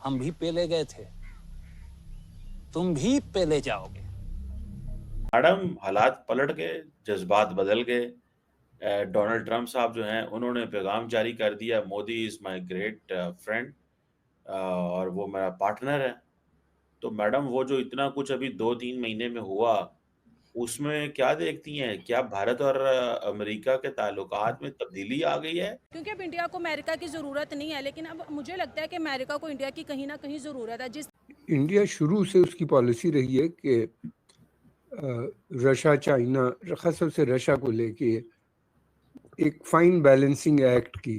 हम भी पेले गए थे, तुम भी पेले जाओगे। मैडम, हालात पलट गए, जज्बात बदल गए। डोनाल्ड ट्रंप साहब जो हैं उन्होंने पैगाम जारी कर दिया, Modi is my great friend, और वो मेरा पार्टनर है। तो मैडम, वो जो इतना कुछ अभी 2-3 महीने में हुआ, उसमें क्या देखती हैं? क्या भारत और अमेरिका के ताल्लुकात में तब्दीली आ गई है? क्योंकि अब इंडिया को अमेरिका की ज़रूरत नहीं है, लेकिन अब मुझे लगता है कि अमेरिका को इंडिया की कहीं ना कहीं ज़रूरत है। जिस इंडिया शुरू से उसकी पॉलिसी रही है कि रशिया चाइना, खासतौर से रशिया को लेके एक फाइन बैलेंसिंग एक्ट की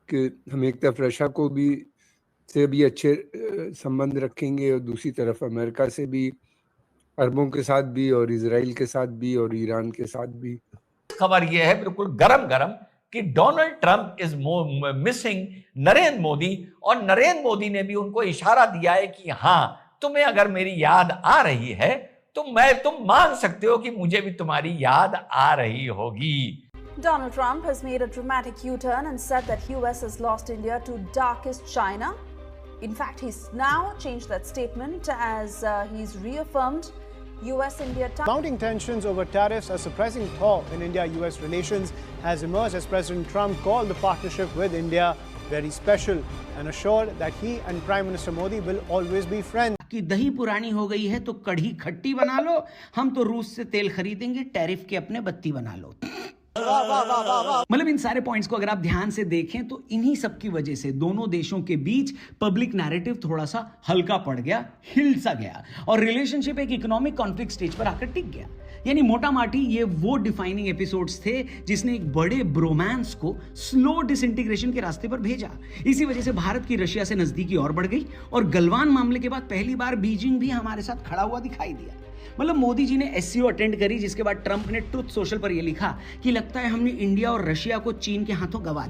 कि हम एक तरफ रशिया को भी से भी अच्छे संबंध रखेंगे और दूसरी तरफ अमेरिका से भी, अरबों के साथ भी और इजराइल के साथ भी और ईरान के साथ भी। खबर यह है बिल्कुल गरम गरम कि Donald Trump is missing Narendra Modi, और नरेंद्र मोदी ने भी उनको इशारा दिया है कि हां, तुम्हें अगर मेरी याद आ रही है तो तुम मान सकते हो कि मुझे भी तुम्हारी याद आ रही होगी। Donald Trump has made a dramatic U-turn and said that US has lost India to darkest China. In fact, he's now changed that statement as he's reaffirmed US-India mounting tensions over tariffs. A surprising thaw in India-US relations has emerged as President Trump called the partnership with India very special and assured that he and Prime Minister Modi will always be friends. कि दही पुरानी हो गई है तो कढ़ी खट्टी बना लो, हम तो रूस से तेल खरीदेंगे, टैरिफ के अपने बत्ती बना लो। मतलब इन सारे पॉइंट्स को अगर आप ध्यान से देखें तो इन्हीं सब की वजह से दोनों देशों के बीच पब्लिक नैरेटिव थोड़ा सा हल्का पड़ गया, हिल सा गया, और रिलेशनशिप एक इकोनॉमिक कॉन्फ्लिक्ट स्टेज पर आकर टिक गया। यानी मोटा माटी ये वो डिफाइनिंग एपिसोड्स थे जिसने एक बड़े ब्रोमांस को स्लो डिसइंटीग्रेशन के रास्ते पर भेजा। इसी वजह से भारत की रशिया से नजदीकी और बढ़ गई, और गलवान मामले के बाद पहली बार बीजिंग भी हमारे साथ खड़ा हुआ दिखाई दिया। मतलब मोदी जी ने एससीओ अटेंड करी, जिसके बाद ट्रंप ने ट्रुथ सोशल पर यह लिखा कि लगता है हमने इंडिया और रशिया को चीन के हाथों गवा दिया।